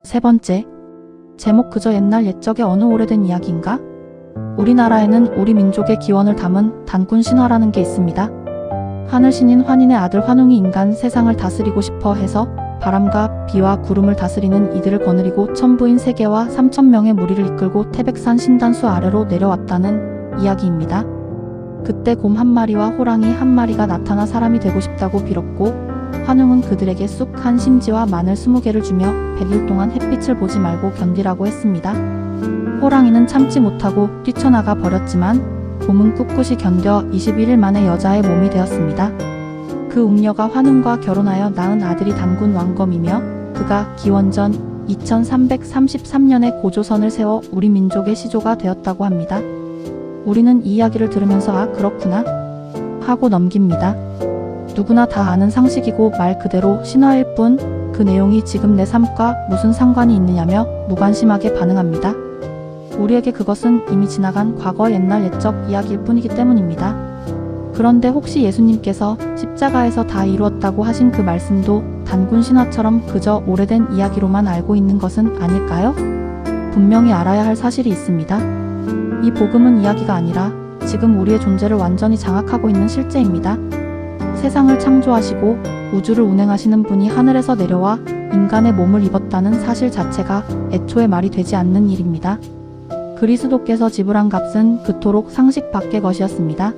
세 번째, 제목 그저 옛날 옛적의 어느 오래된 이야기인가? 우리나라에는 우리 민족의 기원을 담은 단군 신화라는 게 있습니다. 하늘신인 환인의 아들 환웅이 인간 세상을 다스리고 싶어 해서 바람과 비와 구름을 다스리는 이들을 거느리고 천부인 세계와 3,000명의 무리를 이끌고 태백산 신단수 아래로 내려왔다는 이야기입니다. 그때 곰 한 마리와 호랑이 한 마리가 나타나 사람이 되고 싶다고 빌었고, 환웅은 그들에게 쑥한 심지와 마늘 20개를 주며 100일 동안 햇빛을 보지 말고 견디라고 했습니다. 호랑이는 참지 못하고 뛰쳐나가 버렸지만 곰은 꿋꿋이 견뎌 21일 만에 여자의 몸이 되었습니다. 그 웅녀가 환웅과 결혼하여 낳은 아들이 단군 왕검이며 그가 기원전 2333년에 고조선을 세워 우리 민족의 시조가 되었다고 합니다. 우리는 이 이야기를 들으면서 아 그렇구나 하고 넘깁니다. 누구나 다 아는 상식이고 말 그대로 신화일 뿐 그 내용이 지금 내 삶과 무슨 상관이 있느냐며 무관심하게 반응합니다. 우리에게 그것은 이미 지나간 과거 옛날 옛적 이야기일 뿐이기 때문입니다. 그런데 혹시 예수님께서 십자가에서 다 이루었다고 하신 그 말씀도 단군 신화처럼 그저 오래된 이야기로만 알고 있는 것은 아닐까요? 분명히 알아야 할 사실이 있습니다. 이 복음은 이야기가 아니라 지금 우리의 존재를 완전히 장악하고 있는 실제입니다. 세상을 창조하시고 우주를 운행하시는 분이 하늘에서 내려와 인간의 몸을 입었다는 사실 자체가 애초에 말이 되지 않는 일입니다. 그리스도께서 지불한 값은 그토록 상식 밖의 것이었습니다.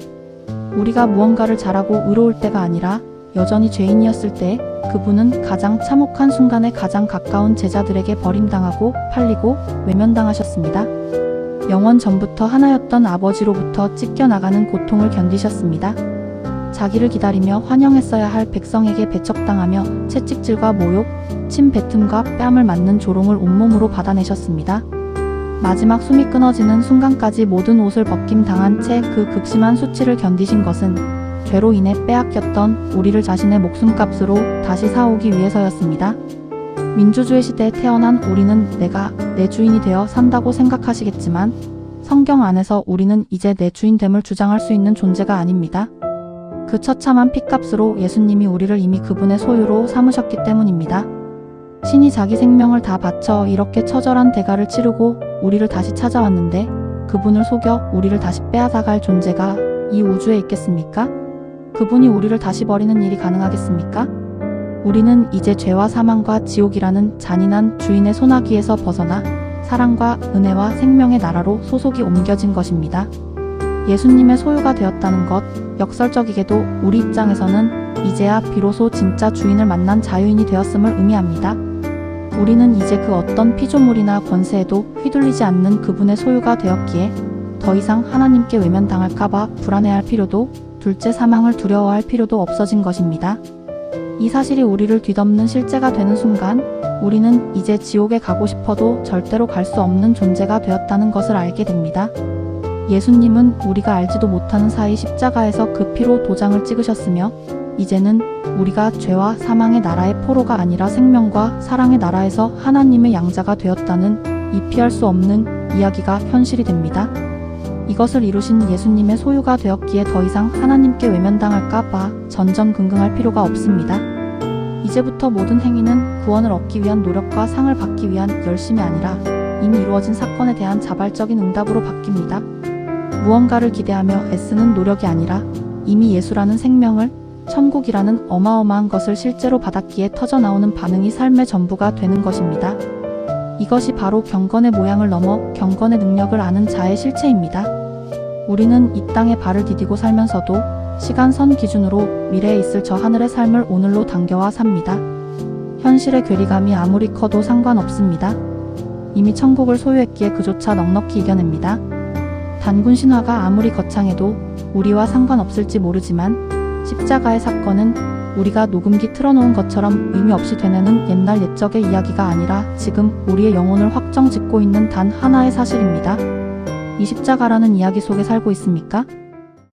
우리가 무언가를 잘하고 의로울 때가 아니라 여전히 죄인이었을 때 그분은 가장 참혹한 순간에 가장 가까운 제자들에게 버림당하고 팔리고 외면당하셨습니다. 영원 전부터 하나였던 아버지로부터 찢겨나가는 고통을 견디셨습니다. 자기를 기다리며 환영했어야 할 백성에게 배척당하며 채찍질과 모욕, 침 뱉음과 뺨을 맞는 조롱을 온몸으로 받아내셨습니다. 마지막 숨이 끊어지는 순간까지 모든 옷을 벗김당한 채 그 극심한 수치를 견디신 것은 죄로 인해 빼앗겼던 우리를 자신의 목숨값으로 다시 사오기 위해서였습니다. 민주주의 시대에 태어난 우리는 내가 내 주인이 되어 산다고 생각하시겠지만 성경 안에서 우리는 이제 내 주인됨을 주장할 수 있는 존재가 아닙니다. 그 처참한 핏값으로 예수님이 우리를 이미 그분의 소유로 삼으셨기 때문입니다. 신이 자기 생명을 다 바쳐 이렇게 처절한 대가를 치르고 우리를 다시 찾아왔는데 그분을 속여 우리를 다시 빼앗아갈 존재가 이 우주에 있겠습니까? 그분이 우리를 다시 버리는 일이 가능하겠습니까? 우리는 이제 죄와 사망과 지옥이라는 잔인한 주인의 손아귀에서 벗어나 사랑과 은혜와 생명의 나라로 소속이 옮겨진 것입니다. 예수님의 소유가 되었다는 것, 역설적이게도 우리 입장에서는 이제야 비로소 진짜 주인을 만난 자유인이 되었음을 의미합니다. 우리는 이제 그 어떤 피조물이나 권세에도 휘둘리지 않는 그분의 소유가 되었기에 더 이상 하나님께 외면당할까봐 불안해할 필요도, 둘째 사망을 두려워할 필요도 없어진 것입니다. 이 사실이 우리를 뒤덮는 실제가 되는 순간 우리는 이제 지옥에 가고 싶어도 절대로 갈 수 없는 존재가 되었다는 것을 알게 됩니다. 예수님은 우리가 알지도 못하는 사이 십자가에서 그 피로 도장을 찍으셨으며 이제는 우리가 죄와 사망의 나라의 포로가 아니라 생명과 사랑의 나라에서 하나님의 양자가 되었다는 이 피할 수 없는 이야기가 현실이 됩니다. 이것을 이루신 예수님의 소유가 되었기에 더 이상 하나님께 외면당할까 봐 전전긍긍할 필요가 없습니다. 이제부터 모든 행위는 구원을 얻기 위한 노력과 상을 받기 위한 열심이 아니라 이미 이루어진 사건에 대한 자발적인 응답으로 바뀝니다. 무언가를 기대하며 애쓰는 노력이 아니라 이미 예수라는 생명을, 천국이라는 어마어마한 것을 실제로 받았기에 터져나오는 반응이 삶의 전부가 되는 것입니다. 이것이 바로 경건의 모양을 넘어 경건의 능력을 아는 자의 실체입니다. 우리는 이 땅에 발을 디디고 살면서도 시간선 기준으로 미래에 있을 저 하늘의 삶을 오늘로 당겨와 삽니다. 현실의 괴리감이 아무리 커도 상관없습니다. 이미 천국을 소유했기에 그조차 넉넉히 이겨냅니다. 단군 신화가 아무리 거창해도 우리와 상관없을지 모르지만 십자가의 사건은 우리가 녹음기 틀어놓은 것처럼 의미 없이 되뇌는 옛날 옛적의 이야기가 아니라 지금 우리의 영혼을 확정 짓고 있는 단 하나의 사실입니다. 이 십자가라는 이야기 속에 살고 있습니까?